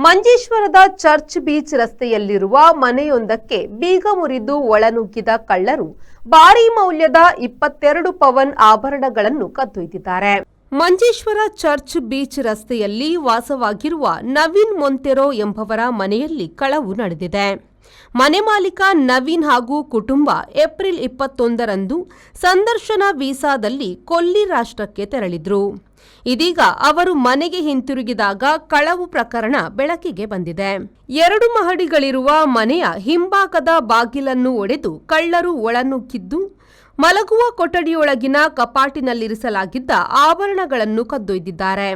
ಮಂಜೇಶ್ವರದ church beach ರಸ್ತೆಯಲ್ಲಿರುವ ಮನೆಯೊಂದಕ್ಕೆ ಬೀಗ ಮುರಿದು ಒಳನುಗ್ಗಿದ ಕಳ್ಳರು ಭಾರೀ ಮೌಲ್ಯದ 22 ಪವನ್ ಆಭರಣಗಳನ್ನು ಕದ್ದೊಯ್ದಿದ್ದಾರೆ. ಮಂಜೇಶ್ವರ ಚರ್ಚ್ ಬೀಚ್ ರಸ್ತೆಯಲ್ಲಿ ವಾಸವಾಗಿರುವ ನವೀನ್ ಮೊಂತೆರೋ ಎಂಬವರ ಮನೆಯಲ್ಲಿ ಕಳವು ನಡೆದಿದೆ. ಮನೆ ಮಾಲೀಕ ನವೀನ್ ಹಾಗೂ ಕುಟುಂಬ ಏಪ್ರಿಲ್ 21ರಂದು ಸಂದರ್ಶನ ವೀಸಾದಲ್ಲಿ ಕೊಲ್ಲಿ ರಾಷ್ಟ್ರಕ್ಕೆ ತೆರಳಿದ್ರು. ಇದೀಗ ಅವರು ಮನೆಗೆ ಹಿಂತಿರುಗಿದಾಗ ಕಳವು ಪ್ರಕರಣ ಬೆಳಕಿಗೆ ಬಂದಿದೆ. 2 ಮಹಡಿಗಳಿರುವ ಮನೆಯ ಹಿಂಭಾಗದ ಬಾಗಿಲನ್ನು ಒಡೆದು ಕಳ್ಳರು ಒಳನುಗ್ಗಿದ್ದು ಮಲಗುವ ಕೊಠಡಿಯೊಳಗಿನ ಕಪಾಟಿನಲ್ಲಿರಿಸಲಾಗಿದ್ದ ಆಭರಣಗಳನ್ನು ಕದ್ದೊಯ್ದಿದ್ದಾರೆ.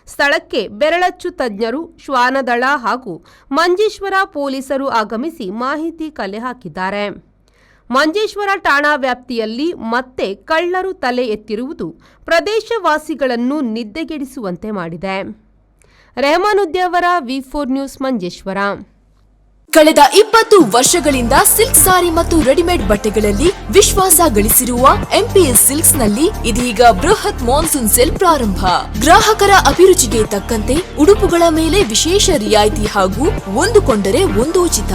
ಸ್ಥಳಕ್ಕೆ ಬೆರಳಚ್ಚು ತಜ್ಞರು, ಶ್ವಾನದಳ ಹಾಗೂ ಮಂಜೇಶ್ವರ ಪೊಲೀಸರು ಆಗಮಿಸಿ ಮಾಹಿತಿ ಕಲೆ ಹಾಕಿದ್ದಾರೆ. ಮಂಜೇಶ್ವರ ಠಾಣಾ ವ್ಯಾಪ್ತಿಯಲ್ಲಿ ಮತ್ತೆ ಕಳ್ಳರು ತಲೆ ಎತ್ತಿರುವುದು ಪ್ರದೇಶವಾಸಿಗಳನ್ನು ನಿದ್ದೆಗೆಡಿಸುವಂತೆ ಮಾಡಿದೆ. ರೆಹಮಾನುದ್ದೀವರ ವಿ4 ನ್ಯೂಸ್ ಮಂಜೇಶ್ವರ. ಕಳೆದ 20 ವರ್ಷಗಳಿಂದ ಸಿಲ್ಕ್ ಸಾರಿ ಮತ್ತು ರೆಡಿಮೇಡ್ ಬಟ್ಟೆಗಳಲ್ಲಿ ವಿಶ್ವಾಸ ಗಳಿಸಿರುವ ಎಂಪಿಎಸ್ ಸಿಲ್ಕ್ಸ್ ನಲ್ಲಿ ಇದೀಗ ಬೃಹತ್ ಮಾನ್ಸೂನ್ ಸೇಲ್ ಪ್ರಾರಂಭ. ಗ್ರಾಹಕರ ಅಭಿರುಚಿಗೆ ತಕ್ಕಂತೆ ಉಡುಪುಗಳ ಮೇಲೆ ವಿಶೇಷ ರಿಯಾಯಿತಿ ಹಾಗೂ ಒಂದು ಕೊಂಡರೆ ಒಂದು ಉಚಿತ.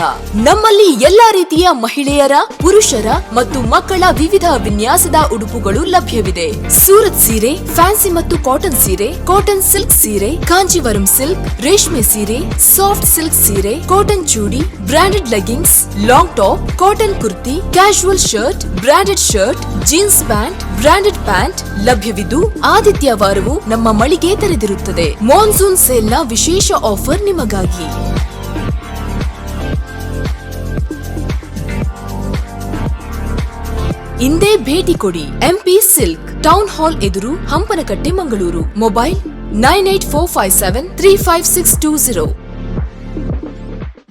ನಮ್ಮಲ್ಲಿ ಎಲ್ಲಾ ರೀತಿಯ ಮಹಿಳೆಯರ, ಪುರುಷರ ಮತ್ತು ಮಕ್ಕಳ ವಿವಿಧ ವಿನ್ಯಾಸದ ಉಡುಪುಗಳು ಲಭ್ಯವಿದೆ. ಸೂರತ್ ಸೀರೆ, ಫ್ಯಾನ್ಸಿ ಮತ್ತು ಕಾಟನ್ ಸೀರೆ, ಕಾಟನ್ ಸಿಲ್ಕ್ ಸೀರೆ, ಕಾಂಜೀವರಂ ಸಿಲ್ಕ್, ರೇಷ್ಮೆ ಸೀರೆ, ಸಾಫ್ಟ್ ಸಿಲ್ಕ್ ಸೀರೆ, cotton chudi, branded leggings, long top, cotton kurti, casual shirt, branded shirt, jeans pant, branded pant ಲಭ್ಯವಿದ್ದು ಆದಿತ್ಯವಾರವೂ ನಮ್ಮ ಮಳಿಗೆ ತೆರೆದಿರುತ್ತದೆ. ಮಾನ್ಸೂನ್ ಸೇಲ್ನ ವಿಶೇಷ ಆಫರ್ ನಿಮಗಾಗಿ. ಇಂದೇ ಭೇಟಿ ಕೊಡಿ. ಎಂಪಿ ಸಿಲ್ಕ್, ಟೌನ್ ಹಾಲ್ ಎದುರು, ಹಂಪನಕಟ್ಟೆ, ಮಂಗಳೂರು. ಮೊಬೈಲ್ 9845735620.